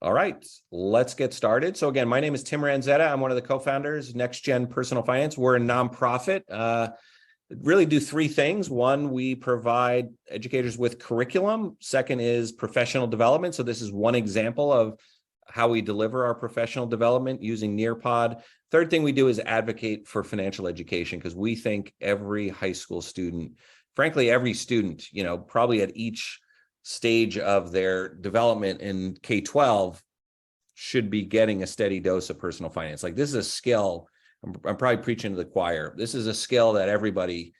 All right, let's get started. So again, my name is Tim Ranzetta. I'm one of the co-founders, Next Gen Personal Finance. We're a nonprofit. Really do three things. One, we provide educators with curriculum. Second is professional development. So this is one example of how we deliver our professional development using Nearpod. Third thing we do is advocate for financial education, because we think every high school student, frankly, every student, probably at each stage of their development in K-12 should be getting a steady dose of personal finance. Like, this is a skill. I'm probably preaching to the choir. This is a skill that everybody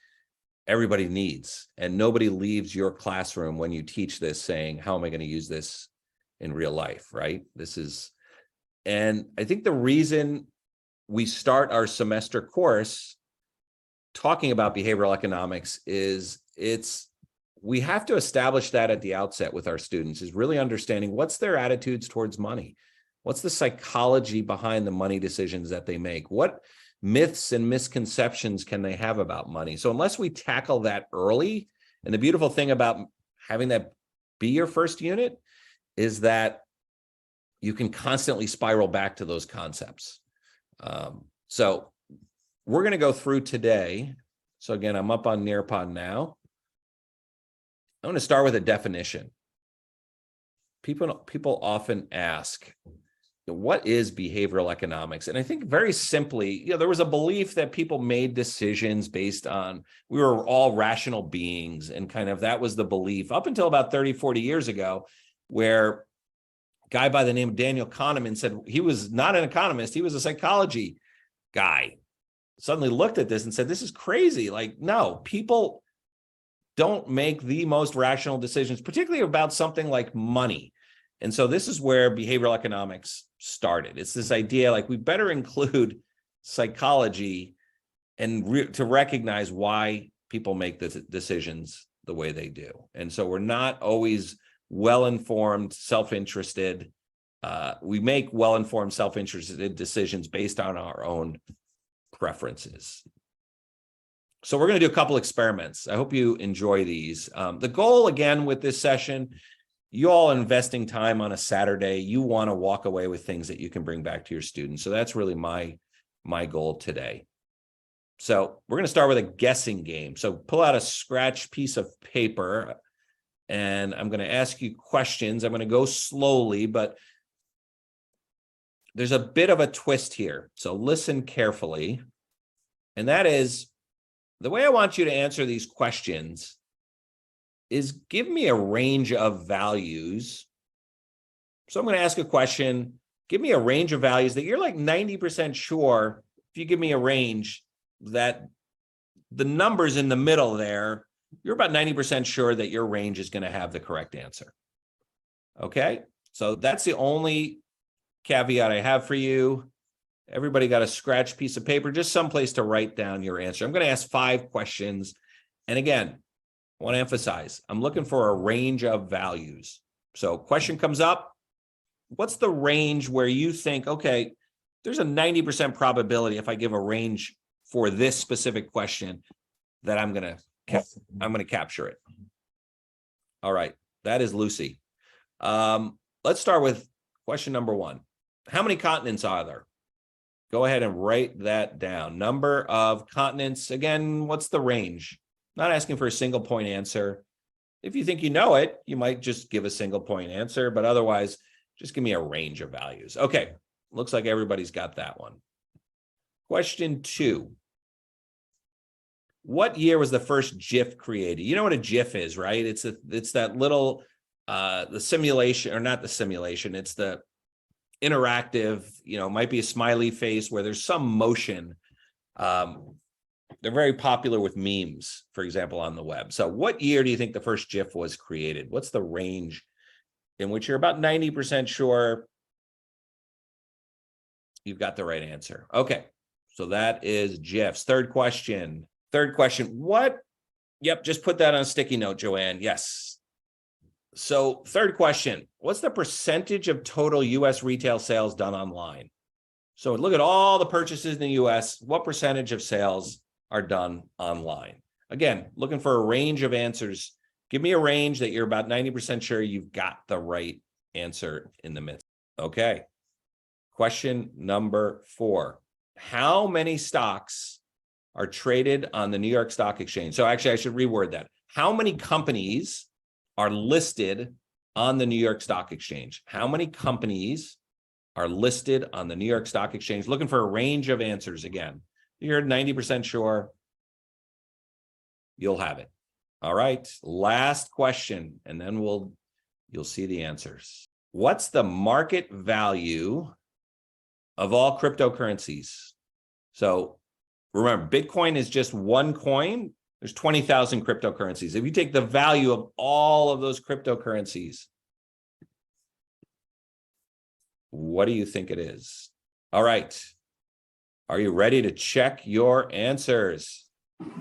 needs, and nobody leaves your classroom when you teach this saying, how am I going to use this in real life, right? And I think the reason we start our semester course talking about behavioral economics is we have to establish that at the outset with our students, is really understanding what's their attitudes towards money. What's the psychology behind the money decisions that they make? What myths and misconceptions can they have about money? So unless we tackle that early, and the beautiful thing about having that be your first unit is that you can constantly spiral back to those concepts. So we're going to go through today. So again, I'm up on Nearpod now. I'm going to start with a definition. People often ask, what is behavioral economics? And I think very simply, there was a belief that people made decisions based on, we were all rational beings, and kind of that was the belief up until about 30, 40 years ago, where a guy by the name of Daniel Kahneman said, he was not an economist, he was a psychology guy, suddenly looked at this and said, this is crazy. Like, no, people don't make the most rational decisions, particularly about something like money. And so this is where behavioral economics started. It's this idea, like, we better include psychology and to recognize why people make the decisions the way they do. And so we're not always well-informed, self-interested. We make well-informed, self-interested decisions based on our own preferences. So we're going to do a couple experiments. I hope you enjoy these. The goal, again, with this session, you all investing time on a Saturday, you want to walk away with things that you can bring back to your students. So that's really my goal today. So we're going to start with a guessing game. So pull out a scratch piece of paper, and I'm going to ask you questions. I'm going to go slowly, but there's a bit of a twist here. So listen carefully. And that is, the way I want you to answer these questions is give me a range of values. So I'm going to ask a question, give me a range of values that you're like 90% sure, if you give me a range, that the numbers in the middle there, you're about 90% sure that your range is going to have the correct answer. Okay, so that's the only caveat I have for you. Everybody got a scratch piece of paper, just someplace to write down your answer. I'm going to ask 5 questions. And again, I want to emphasize, I'm looking for a range of values. So question comes up, what's the range where you think, okay, there's a 90% probability if I give a range for this specific question that I'm going to capture it. All right, that is Lucy. Let's start with question number 1. How many continents are there? Go ahead and write that down. Number of continents. Again, what's the range? Not asking for a single point answer. If you think you know it, you might just give a single point answer, but otherwise, just give me a range of values. Okay, looks like everybody's got that one. Question 2. What year was the first GIF created? You know what a GIF is, right? It's that little, the simulation, or not the simulation, it's the interactive, might be a smiley face where there's some motion. They're very popular with memes, for example, on the web. So what year do you think the first GIF was created? What's the range in which you're about 90% sure you've got the right answer? Okay, so that is GIFs. Third question. What? Yep, just put that on a sticky note, Joanne. Yes. So third question, what's the percentage of total U.S. retail sales done online? So look at all the purchases in the U.S. What percentage of sales are done online? Again, looking for a range of answers. Give me a range that you're about 90% sure you've got the right answer in the midst. Okay. Question number 4. How many stocks are traded on the New York Stock Exchange? So actually, I should reword that. How many companies are listed on the New York Stock Exchange? How many companies are listed on the New York Stock Exchange? Looking for a range of answers again. You're 90% sure, you'll have it. All right, last question, and then you'll see the answers. What's the market value of all cryptocurrencies? So remember, Bitcoin is just one coin. There's 20,000 cryptocurrencies. If you take the value of all of those cryptocurrencies, what do you think it is? All right. Are you ready to check your answers?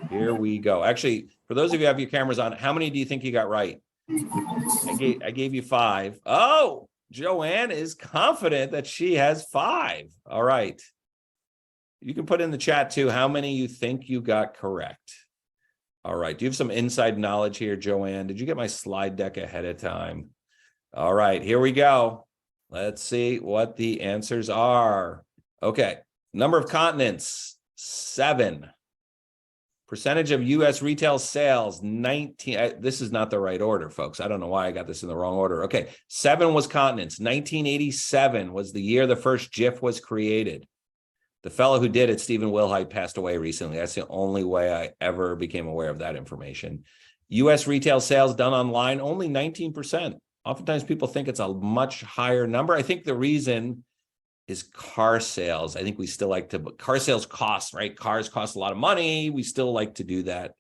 Here we go. Actually, for those of you who have your cameras on, how many do you think you got right? I gave you 5. Oh, Joanne is confident that she has 5. All right. You can put in the chat too how many you think you got correct. All right. Do you have some inside knowledge here, Joanne? Did you get my slide deck ahead of time? All right, here we go. Let's see what the answers are. Okay. Number of continents, 7. Percentage of U.S. retail sales, 19. This is not the right order, folks. I don't know why I got this in the wrong order. Okay, 7 was continents. 1987 was the year the first GIF was created. The fellow who did it, Stephen Wilhite, passed away recently. That's the only way I ever became aware of that information. U.S. retail sales done online, only 19%. Oftentimes people think it's a much higher number. I think the reason is car sales. I think we still like to, car sales cost, right? Cars cost a lot of money. We still like to do that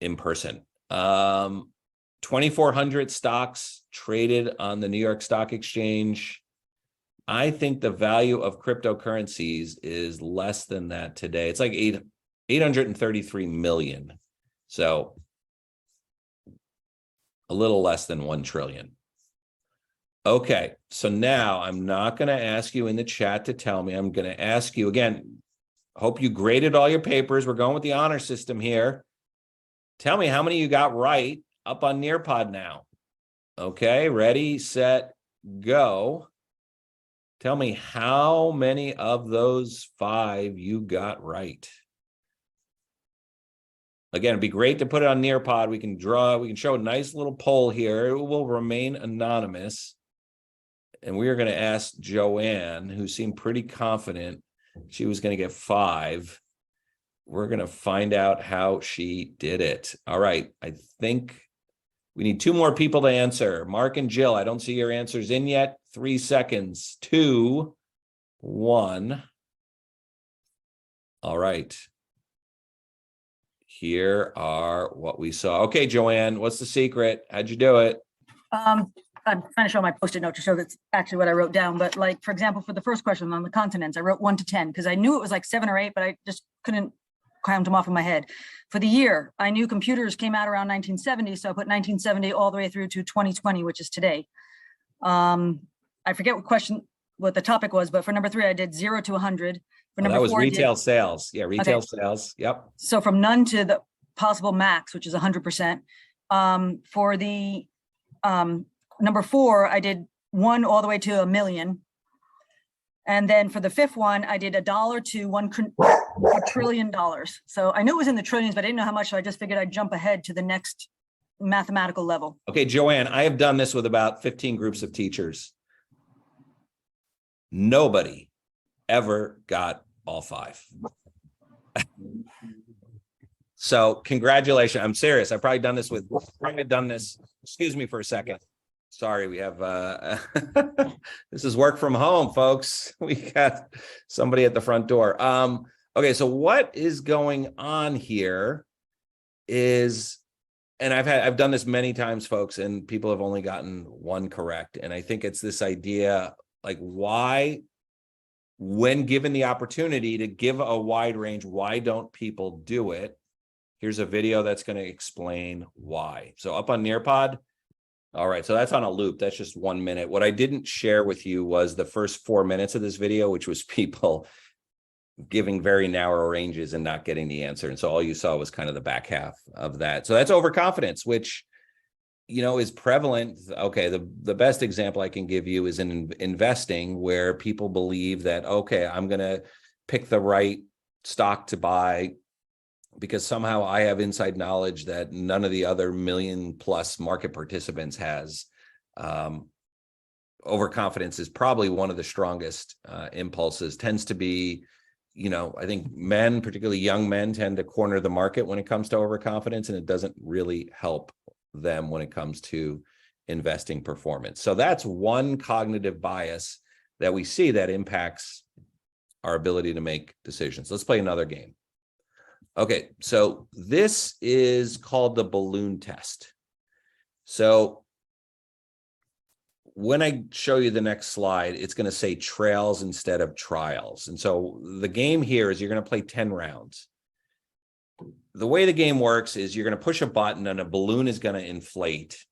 in person. 2,400 stocks traded on the New York Stock Exchange. I think the value of cryptocurrencies is less than that today. It's like 833 million. So a little less than 1 trillion. Okay, so now I'm not going to ask you in the chat to tell me. I'm going to ask you again. Hope you graded all your papers. We're going with the honor system here. Tell me how many you got right up on Nearpod now. Okay, ready, set, go. Tell me how many of those 5 you got right. Again, it'd be great to put it on Nearpod. We can show a nice little poll here. It will remain anonymous. And we are going to ask Joanne, who seemed pretty confident she was going to get 5. We're going to find out how she did it. All right. I think we need 2 more people to answer. Mark and Jill, I don't see your answers in yet. 3 seconds. 2, 1. All right. Here are what we saw. Okay, Joanne, what's the secret? How'd you do it? I'm trying to show my Post-it note to show that's actually what I wrote down. But like, for example, for the first question on the continents, I wrote 1 to 10 because I knew it was like 7 or 8, but I just couldn't count them off in my head. For the year, I knew computers came out around 1970, so I put 1970 all the way through to 2020, which is today. I forget what the topic was, but for number 3, I did 0 to 100. For number 4, that was retail sales. Yeah, retail sales. Yep. So from none to the possible max, which is 100%. For the number 4, I did 1 all the way to 1 million. And then for the 5th one, I did $1 to $1 trillion. So I knew it was in the trillions, but I didn't know how much. So I just figured I'd jump ahead to the next mathematical level. Okay, Joanne, I have done this with about 15 groups of teachers. Nobody ever got all 5. So congratulations. I'm serious. I've probably done this. Excuse me for a second. Sorry, we have this is work from home, folks. We got somebody at the front door. Okay, so what is going on here is, and I've done this many times, folks, and people have only gotten 1 correct. And I think it's this idea, like, why, when given the opportunity to give a wide range, why don't people do it? Here's a video that's going to explain why. So up on Nearpod. All right, so that's on a loop. That's just 1 minute. What I didn't share with you was the first 4 minutes of this video, which was people giving very narrow ranges and not getting the answer. And so all you saw was kind of the back half of that. So that's overconfidence, which is prevalent. Okay, the best example I can give you is in investing, where people believe that, okay, I'm going to pick the right stock to buy because somehow I have inside knowledge that none of the other million plus market participants has. Overconfidence is probably one of the strongest impulses, tends to be, I think men, particularly young men, tend to corner the market when it comes to overconfidence, and it doesn't really help them when it comes to investing performance. So that's one cognitive bias that we see that impacts our ability to make decisions. Let's play another game. Okay, so this is called the balloon test. So when I show you the next slide, it's going to say trails instead of trials. And so the game here is you're going to play 10 rounds. The way the game works is you're going to push a button and a balloon is going to inflate.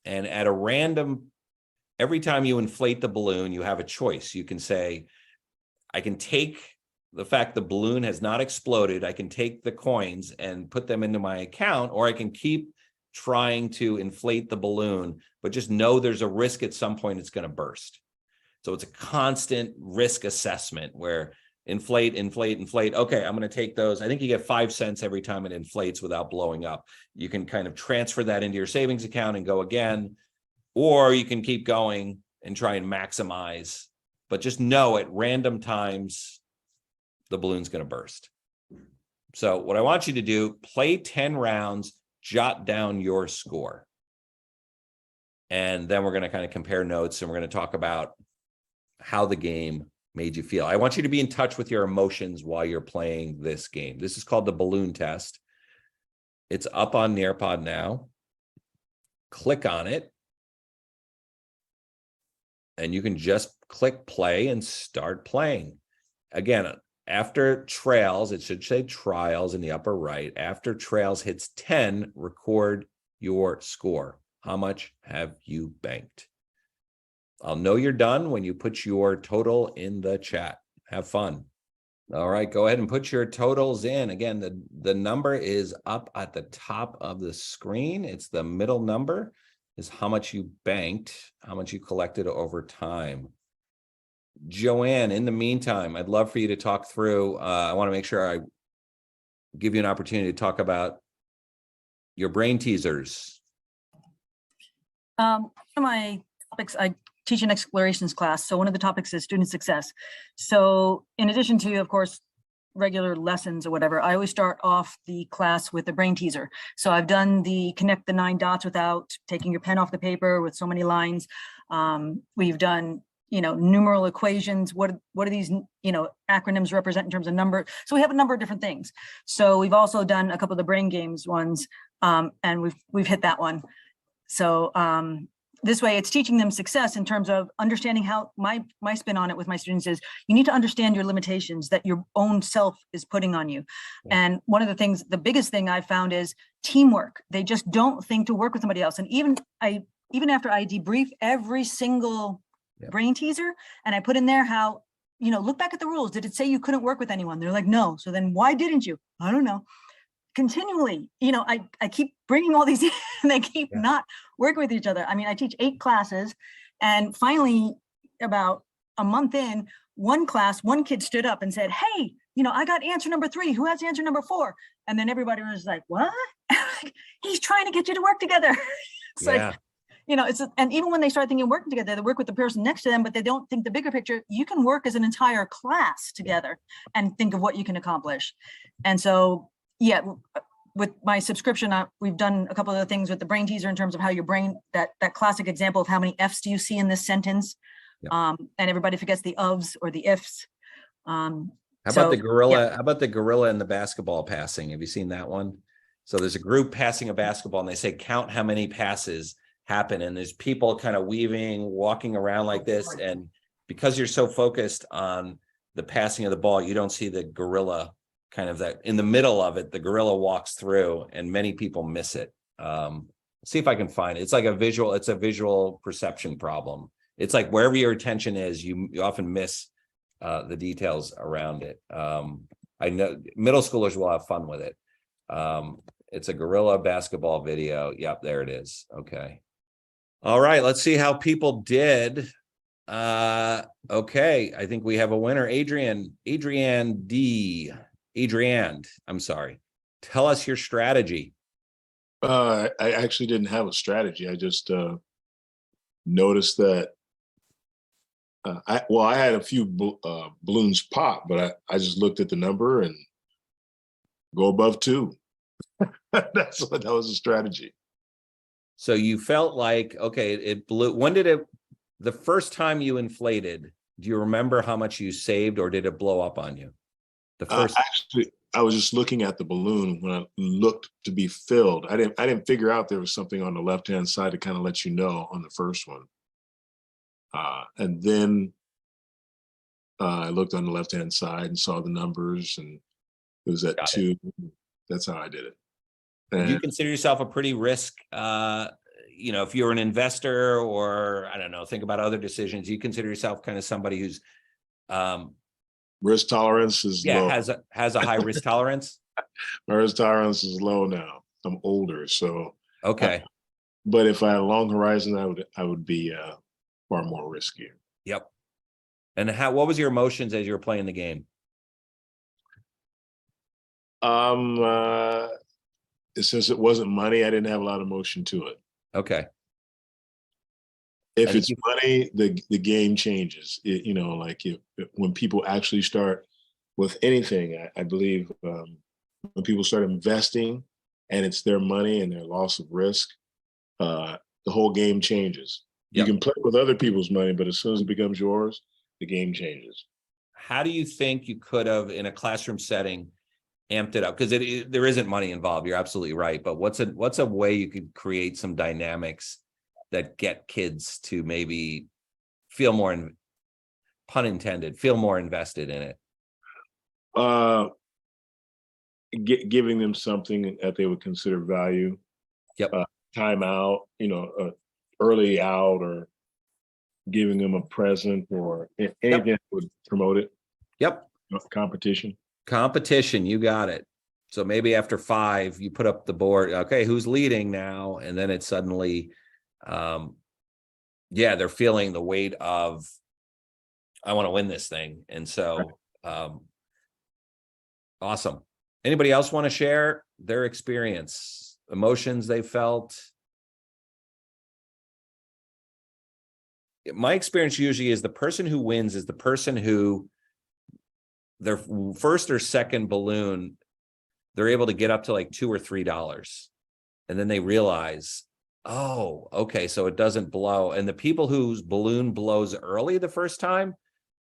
And at a random, every time you inflate the balloon, you have a choice. You can say, I can take the fact the balloon has not exploded, I can take the coins and put them into my account, or I can keep trying to inflate the balloon, but just know there's a risk at some point it's going to burst. So it's a constant risk assessment where inflate. Okay, I'm going to take those. I think you get 5 cents every time it inflates without blowing up. You can kind of transfer that into your savings account and go again, or you can keep going and try and maximize, but just know at random times, the balloon's going to burst. So what I want you to do, play 10 rounds, jot down your score. And then we're going to kind of compare notes, and we're going to talk about how the game made you feel. I want you to be in touch with your emotions while you're playing this game. This is called the balloon test. It's up on Nearpod now. Click on it. And you can just click play and start playing. Again, after trails, it should say trials in the upper right. After trails hits 10, record your score. How much have you banked? I'll know you're done when you put your total in the chat. Have fun. All right, go ahead and put your totals in. Again, the number is up at the top of the screen. It's the middle number is how much you banked, how much you collected over time. Joanne, in the meantime, I'd love for you to talk through, I want to make sure I give you an opportunity to talk about your brain teasers. One of my topics, I teach an explorations class. So one of the topics is student success. So in addition to, of course, regular lessons or whatever, I always start off the class with the brain teaser. So I've done the connect the 9 dots without taking your pen off the paper with so many lines. We've done numeral equations. What do these, acronyms represent in terms of number? So we have a number of different things. So we've also done a couple of the brain games ones, and we've hit that one. So this way it's teaching them success in terms of understanding how my spin on it with my students is you need to understand your limitations that your own self is putting on you. Yeah. And one of the things, the biggest thing I've found is teamwork. They just don't think to work with somebody else. And even after I debrief every single brain teaser, and I put in there how, look back at the rules. Did it say you couldn't work with anyone? They're like, no. So then why didn't you? I don't know. Continually, I keep bringing all these in, and they keep not working with each other. I mean, I teach 8 classes, and finally, about a month in, one kid stood up and said, hey, I got answer number 3. Who has answer number 4? And then everybody was like, what? He's trying to get you to work together. It's like, and even when they start thinking working together, they work with the person next to them, but they don't think the bigger picture. You can work as an entire class together and think of what you can accomplish. And so, with my subscription, we've done a couple of things with the brain teaser in terms of how your brain, that classic example of how many F's do you see in this sentence? And everybody forgets the ofs or the ifs. How about the gorilla? How about the gorilla and the basketball passing? Have you seen that one? So there's a group passing a basketball, and they say, count how many passes happen. And there's people kind of walking around like this. And because you're so focused on the passing of the ball, you don't see the gorilla kind of that in the middle of it. The gorilla walks through, and many people miss it. See if I can find it. It's like it's a visual perception problem. It's like wherever your attention is, you often miss the details around it. I know middle schoolers will have fun with it. It's a gorilla basketball video. Yep, there it is. Okay. All right, let's see how people did. Okay, I think we have a winner. Adrienne, I'm sorry. Tell us your strategy. I actually didn't have a strategy. I just noticed that I had a few balloons pop, but I just looked at the number and go above 2. That was a strategy. So you felt like, okay, it blew. When did it, the first time you inflated, do you remember how much you saved, or did it blow up on you? The first Actually, I was just looking at the balloon when I looked to be filled. I didn't figure out there was something on the left-hand side to kind of let you know on the first one. And then I looked on the left-hand side and saw the numbers, and it was at 2. That's how I did it. And do you consider yourself a pretty risk, if you're an investor, or I don't know, think about other decisions, you consider yourself kind of somebody who's risk tolerance is low. has a high risk tolerance? My risk tolerance is low now. I'm older, so okay. But if I had a long horizon, I would be far more risky. Yep. And what was your emotions as you were playing the game? Since it wasn't money, I didn't have a lot of emotion to it. Okay. If it's money, the game changes. When people actually start with anything, I believe when people start investing and it's their money and their loss of risk, the whole game changes. Yep. You can play with other people's money, but as soon as it becomes yours, the game changes. How do you think you could have, in a classroom setting, amped it up? Because there isn't money involved. You're absolutely right. But what's a way you could create some dynamics that get kids to maybe feel more, pun intended, feel more invested in it? Giving them something that they would consider value. Yep. Time out, early out, or giving them a present, or anything that would promote it. Yep. Competition, you got it. So maybe after 5, you put up the board, okay, who's leading now? And then it's suddenly, they're feeling the weight of, I want to win this thing. And so, awesome. Anybody else want to share their experience, emotions they felt? My experience usually is the person who wins is the person who their first or second balloon, they're able to get up to like $2 or $3. And then they realize, oh, okay, so it doesn't blow. And the people whose balloon blows early the first time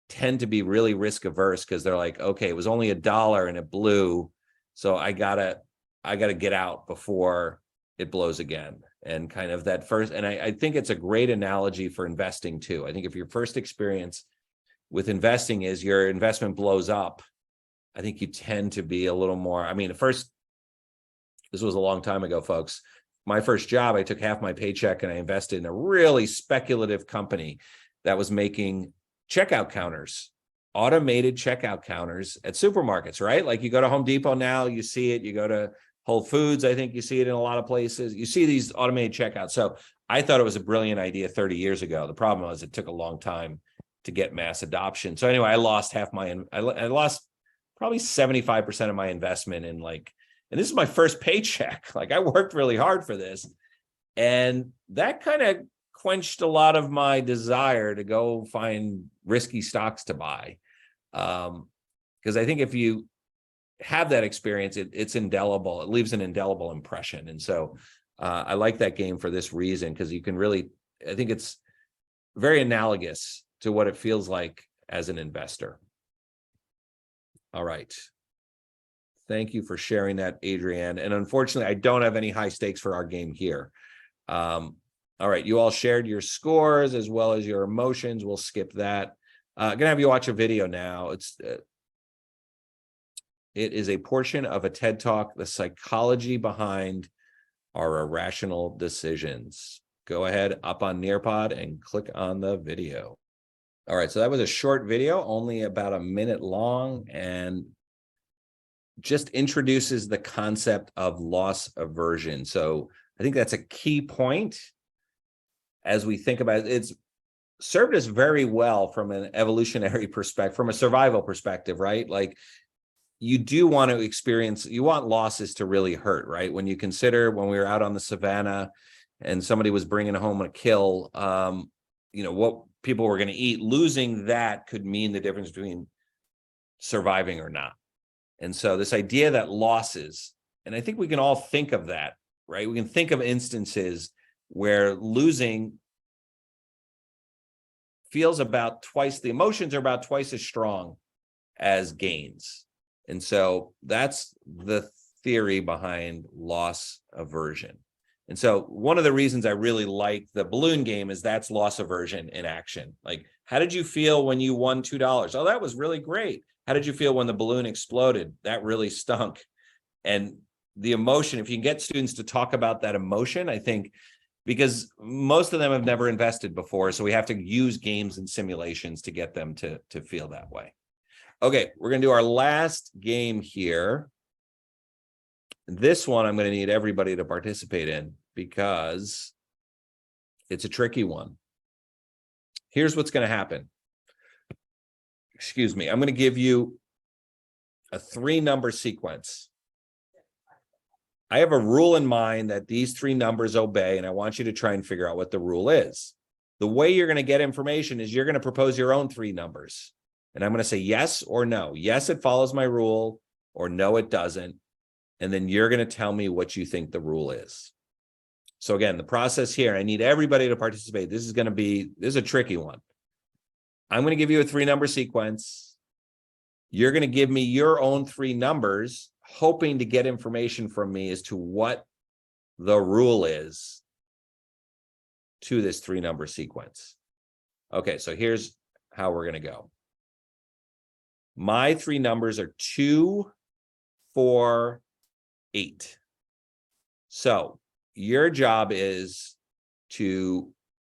tend to be really risk averse, because they're like, okay, it was only $1 and it blew, so I gotta get out before it blows again. And kind of that first, and I think it's a great analogy for investing too. I think if your first experience with investing is your investment blows up, I think you tend to be a little more, this was a long time ago, folks. My first job, I took half my paycheck and I invested in a really speculative company that was making checkout counters, automated checkout counters at supermarkets, right? Like you go to Home Depot now, you see it. You go to Whole Foods, I think you see it in a lot of places. You see these automated checkouts. So I thought it was a brilliant idea 30 years ago. The problem was it took a long time to get mass adoption. So anyway, I lost I lost probably 75% of my investment in and this is my first paycheck. Like I worked really hard for this. And that kind of quenched a lot of my desire to go find risky stocks to buy. Because I think if you have that experience, it's indelible. It leaves an indelible impression. And so I like that game for this reason, because you can really, I think it's very analogous to what it feels like as an investor. All right. Thank you for sharing that, Adrienne. And unfortunately, I don't have any high stakes for our game here. All right. You all shared your scores as well as your emotions. We'll skip that. I'm going to have you watch a video now. It is a portion of a TED Talk, The Psychology Behind Our Irrational Decisions. Go ahead up on Nearpod and click on the video. All right, so that was a short video, only about a minute long, and just introduces the concept of loss aversion. So I think that's a key point as we think about it. It's served us very well from an evolutionary perspective, from a survival perspective, right? Like, you do want to experience, you want losses to really hurt, right? When you consider when we were out on the savannah and somebody was bringing home a kill, what people were going to eat, losing that could mean the difference between surviving or not. And so this idea that losses, and I think we can all think of that, right? We can think of instances where losing feels about twice, the emotions are about twice as strong as gains. And so that's the theory behind loss aversion. And so one of the reasons I really like the balloon game is that's loss aversion in action. Like, how did you feel when you won $2? Oh, that was really great. How did you feel when the balloon exploded? That really stunk. And the emotion, if you can get students to talk about that emotion, I think, because most of them have never invested before, so we have to use games and simulations to get them to feel that way. Okay, we're going to do our last game here. This one I'm going to need everybody to participate in because it's a tricky one. Here's what's going to happen. Excuse me. I'm going to give you a 3-number sequence. I have a rule in mind that these 3 numbers obey, and I want you to try and figure out what the rule is. The way you're going to get information is you're going to propose your own 3 numbers. And I'm going to say yes or no. Yes, it follows my rule, or no, it doesn't. And then you're going to tell me what you think the rule is. So again, the process here, I need everybody to participate. This is a tricky one. I'm going to give you a 3-number sequence. You're going to give me your own 3 numbers, hoping to get information from me as to what the rule is to this 3-number sequence. Okay, so here's how we're going to go. My 3 numbers are 2, 4, 8. So your job is to,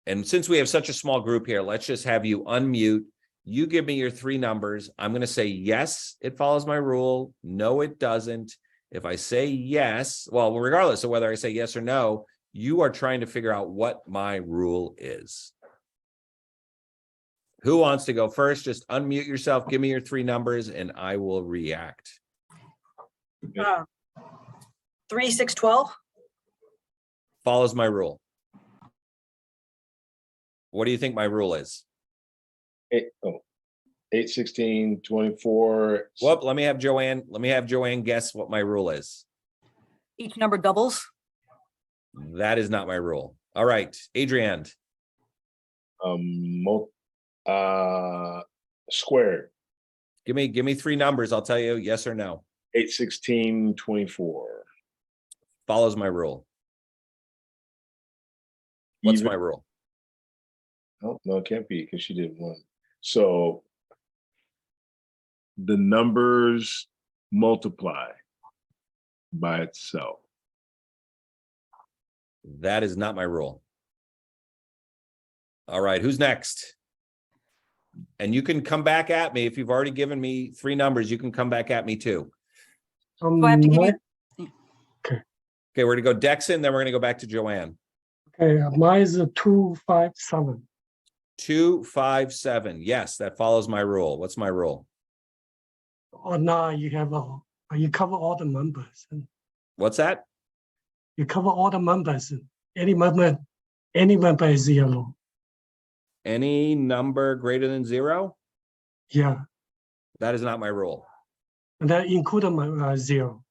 and since we have such a small group here, let's just have you unmute. You give me your 3 numbers. I'm going to say, yes, it follows my rule. No, it doesn't. If I say yes, well, regardless of whether I say yes or no, you are trying to figure out what my rule is. Who wants to go first? Just unmute yourself. Give me your 3 numbers and I will react. 3, 6, 12. Follows my rule. What do you think my rule is? 8, 16, 24. Well, let me have Joanne guess what my rule is. Each number doubles. That is not my rule. All right, Adrienne. Squared. Give me 3 numbers. I'll tell you yes or no. 8, 16, 24. Follows my rule. What's Even? my rule? Oh, no, it can't be because she did 1. So the numbers multiply by itself. That is not my rule. All right, who's next? And you can come back at me if you've already given me 3 numbers. You can come back at me too. So I have to give you. Okay, we're gonna go Dexon, then we're gonna go back to Joanne. Okay, mine is a 2, 5, 7. 2, 5, 7. Yes, that follows my rule. What's my rule? Or now you have you cover all the numbers. And What's that? you cover all the numbers. Any number is 0. Any number greater than 0? Yeah, That is not my rule. and that include my 0.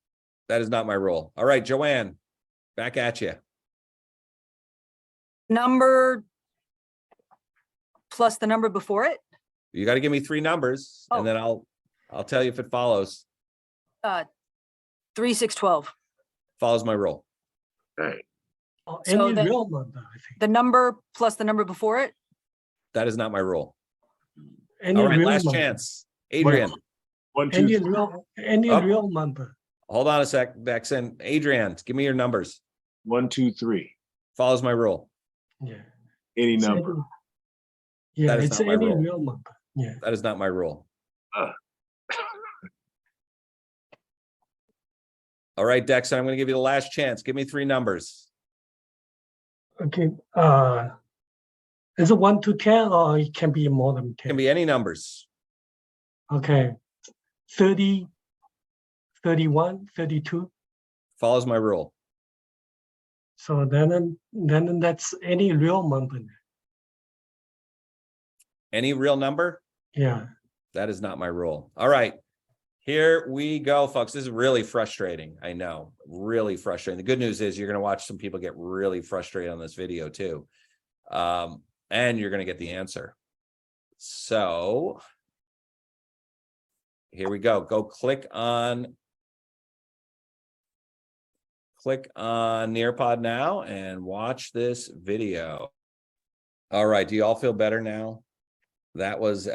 That is not my rule. All right, Joanne, back at you. Number plus the number before it. You got to give me 3 numbers, and then I'll tell you if it follows. 3, 6, 12. Follows my rule. Right. Or So any then- real number, I think. The number plus the number before it. That is not my rule. Any All right, real last number. chance. Adrian, 1, 2, Any 3. real number. hold on a sec, Dexon. Adrian, give me your numbers. 1, 2, 3. Follows my rule. Yeah. Any It's number. Yeah, That is it's not my any rule. real number. Yeah. That is not my rule. All right, Dexter, I'm going to give you the last chance. Give me 3 numbers. Okay. Is it 1 to 10 or it can be more than It 10? can be any numbers. Okay. 30, 31, 32. Follows my rule. So then that's any real number. Any real number? Yeah. That is not my rule. All right. Here we go, folks. This is really frustrating. I know, really frustrating. The good news is you're going to watch some people get really frustrated on this video too. And you're going to get the answer. So here we go. Go click on Nearpod now and watch this video. All right. Do you all feel better now? That was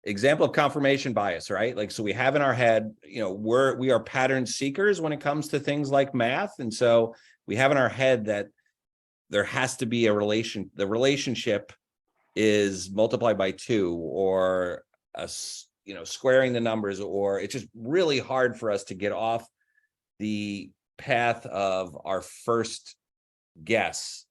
example of confirmation bias, right? Like, so we have in our head, we are pattern seekers when it comes to things like math. And so we have in our head that there has to be a relation. The relationship is multiplied by 2 or squaring the numbers, or it's just really hard for us to get off the path of our first guess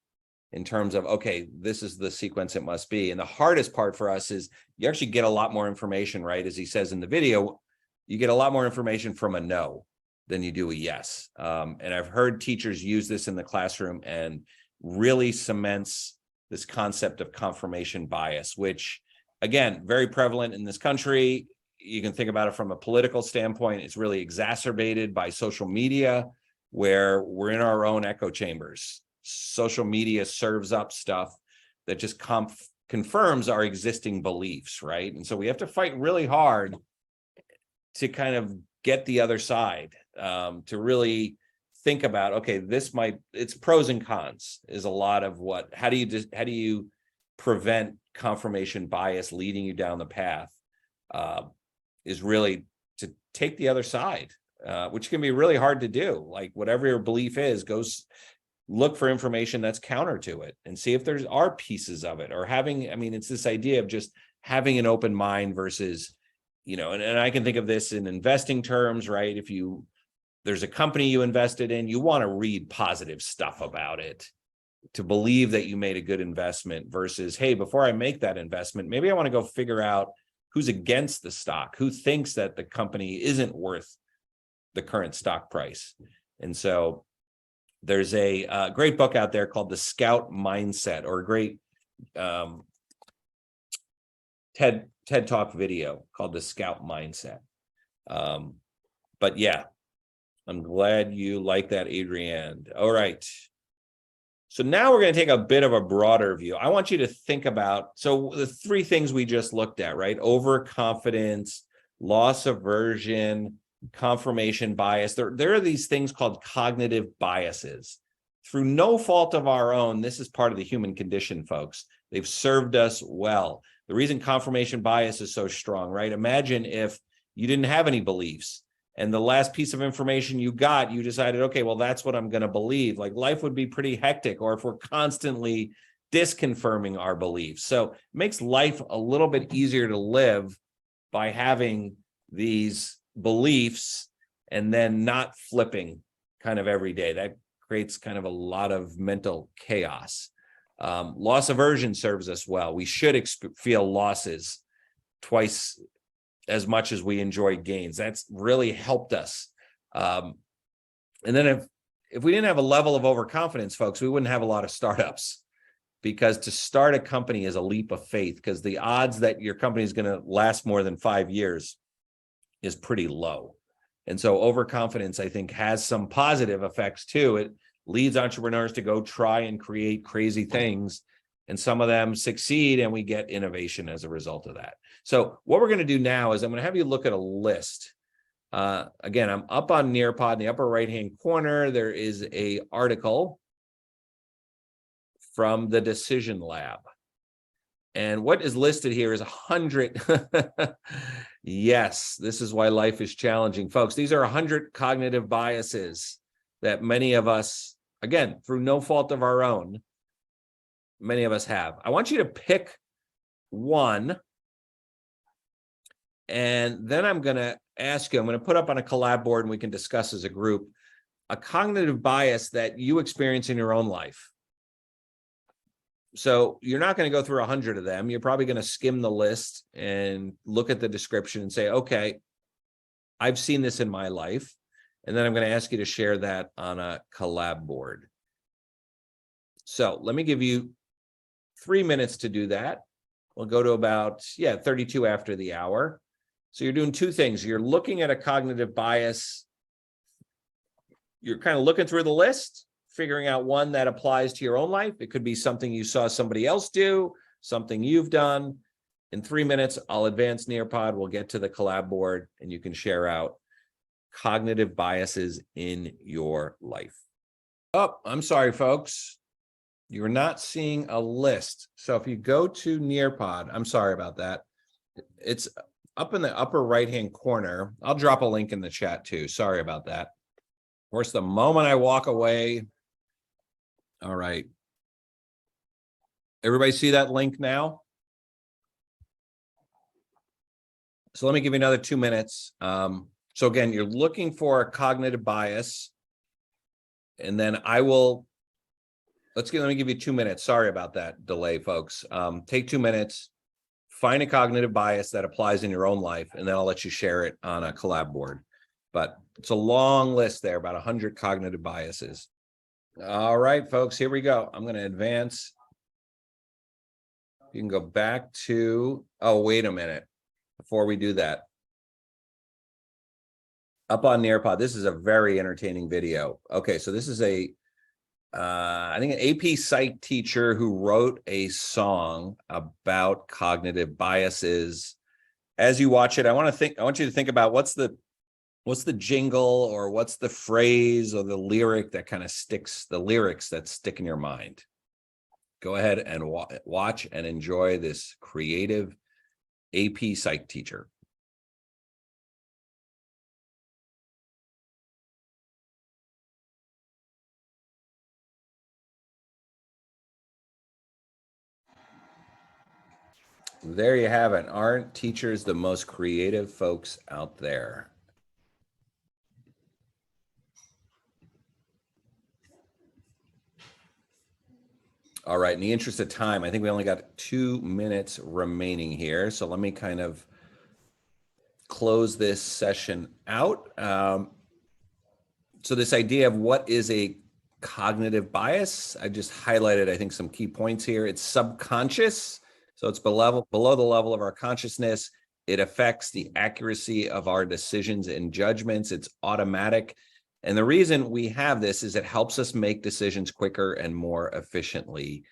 in terms of, okay, this is the sequence it must be. And the hardest part for us is you actually get a lot more information, right? As he says in the video, you get a lot more information from a no than you do a yes. And I've heard teachers use this in the classroom and really cements this concept of confirmation bias, which, again, very prevalent in this country. You can think about it from a political standpoint. It's really exacerbated by social media, where we're in our own echo chambers. Social media serves up stuff that just confirms our existing beliefs, right? And so we have to fight really hard to kind of get the other side, to really think about, okay, it's pros and cons is a lot of how do you prevent confirmation bias leading you down the path, is really to take the other side, which can be really hard to do. Like, whatever your belief is, look for information that's counter to it and see if there are pieces of it, or it's this idea of just having an open mind versus, and I can think of this in investing terms, right? If there's a company you invested in, you want to read positive stuff about it to believe that you made a good investment, versus, hey, before I make that investment, maybe I want to go figure out who's against the stock, who thinks that the company isn't worth the current stock price. And so there's a great book out there called The Scout Mindset, or a great TED Talk video called The Scout Mindset. But yeah, I'm glad you like that, Adrienne. All right. So now we're going to take a bit of a broader view. I want you to think about, so the 3 things we just looked at, right? Overconfidence, loss aversion, confirmation bias. There are these things called cognitive biases. Through no fault of our own, this is part of the human condition, folks. They've served us well. The reason confirmation bias is so strong, right? Imagine if you didn't have any beliefs, and the last piece of information you got, you decided, okay, well, that's what I'm going to believe. Like, life would be pretty hectic, or if we're constantly disconfirming our beliefs. So it makes life a little bit easier to live by having these beliefs and then not flipping kind of every day. That creates kind of a lot of mental chaos. Loss aversion serves us well. We should feel losses twice as much as we enjoy gains. That's really helped us. And then if we didn't have a level of overconfidence, folks, we wouldn't have a lot of startups, because to start a company is a leap of faith, because the odds that your company is going to last more than 5 years is pretty low. And so overconfidence, I think, has some positive effects too. It leads entrepreneurs to go try and create crazy things, and some of them succeed, and we get innovation as a result of that. So what we're going to do now is I'm going to have you look at a list. Again, I'm up on Nearpod in the upper right-hand corner. There is an article from the Decision Lab. And what is listed here is 100. Yes, this is why life is challenging, folks. These are 100 cognitive biases that many of us, again, through no fault of our own, many of us have. I want you to pick one, and then I'm going to ask you, I'm going to put up on a collab board and we can discuss as a group, a cognitive bias that you experience in your own life. So you're not going to go through 100 of them. You're probably going to skim the list and look at the description and say, okay, I've seen this in my life. And then I'm going to ask you to share that on a collab board. So let me give you 3 minutes to do that. We'll go to about, 32 after the hour. So you're doing two things. You're looking at a cognitive bias. You're kind of looking through the list, figuring out one that applies to your own life. It could be something you saw somebody else do, something you've done. In 3 minutes, I'll advance Nearpod. We'll get to the collab board and you can share out cognitive biases in your life. Oh, I'm sorry, folks. You're not seeing a list. So if you go to Nearpod, I'm sorry about that. It's up in the upper right-hand corner. I'll drop a link in the chat too. Sorry about that. Of course, the moment I walk away. All right. Everybody see that link now? So let me give you another 2 minutes. So again, you're looking for a cognitive bias. And then I will, let me give you 2 minutes. Sorry about that delay, folks. Take 2 minutes, find a cognitive bias that applies in your own life, and then I'll let you share it on a collab board. But it's a long list there, about 100 cognitive biases. All right, folks, here we go. I'm going to advance. You can go back to, oh, wait a minute. Before we do that, up on Nearpod, this is a very entertaining video. Okay, so this is I think an AP Psych teacher who wrote a song about cognitive biases. As you watch it, I want you to think about what's the jingle or what's the phrase or the lyric that kind of sticks, the lyrics that stick in your mind. Go ahead and watch and enjoy this creative AP Psych teacher. There you have it. Aren't teachers the most creative folks out there? All right, in the interest of time, I think we only got 2 minutes remaining here. So let me kind of close this session out. So this idea of what is a cognitive bias, I just highlighted, I think, some key points here. It's subconscious. So it's below the level of our consciousness. It affects the accuracy of our decisions and judgments. It's automatic. And the reason we have this is it helps us make decisions quicker and more efficiently.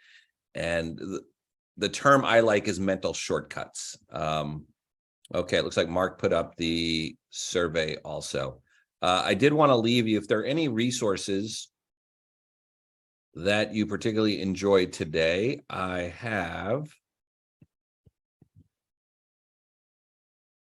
And the term I like is mental shortcuts. Okay, it looks like Mark put up the survey also. I did want to leave you, if there are any resources that you particularly enjoyed today, I have.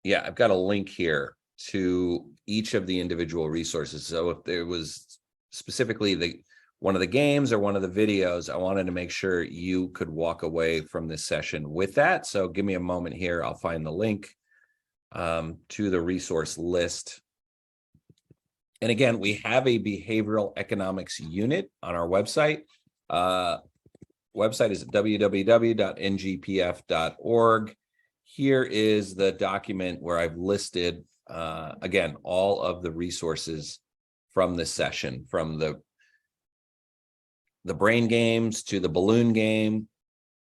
Yeah, I've got a link here to each of the individual resources. So if there was specifically one of the games or one of the videos, I wanted to make sure you could walk away from this session with that. So give me a moment here. I'll find the link to the resource list. And again, we have a behavioral economics unit on our website. Website is www.ngpf.org. Here is the document where I've listed, again, all of the resources from this session, from the brain games to the balloon game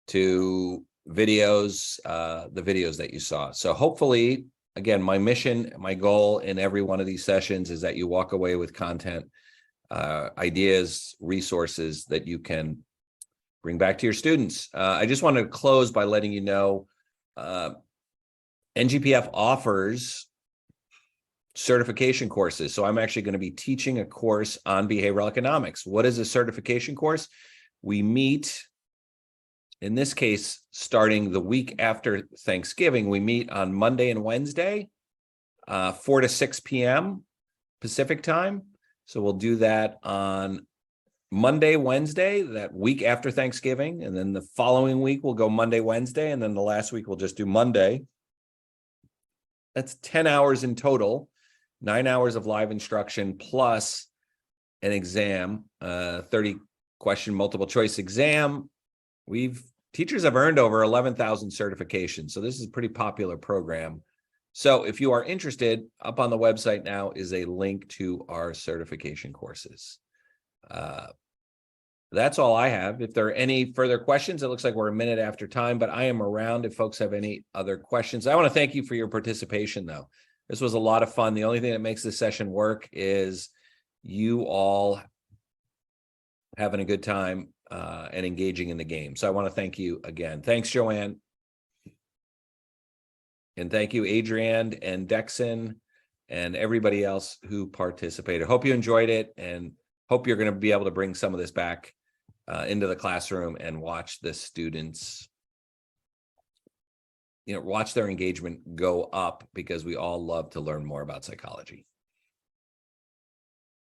to videos, the videos that you saw. So hopefully, again, my mission, my goal in every one of these sessions is that you walk away with content, ideas, resources that you can bring back to your students. I just want to close by letting you know, NGPF offers certification courses. So I'm actually going to be teaching a course on behavioral economics. What is a certification course? We meet, in this case, starting the week after Thanksgiving, we meet on Monday and Wednesday, 4 to 6 p.m. Pacific time. So we'll do that on Monday, Wednesday, that week after Thanksgiving. And then the following week, we'll go Monday, Wednesday. And then the last week, we'll just do Monday. That's 10 hours in total, 9 hours of live instruction plus an exam, 30 question multiple choice exam. Teachers have earned over 11,000 certifications. So this is a pretty popular program. So if you are interested, up on the website now is a link to our certification courses. That's all I have. If there are any further questions, it looks like we're a minute after time, but I am around if folks have any other questions. I want to thank you for your participation, though. This was a lot of fun. The only thing that makes this session work is you all having a good time and engaging in the game. So I want to thank you again. Thanks, Joanne. And thank you, Adrienne and Dexon and everybody else who participated. Hope you enjoyed it and hope you're going to be able to bring some of this back into the classroom and watch the students, watch their engagement go up, because we all love to learn more about psychology.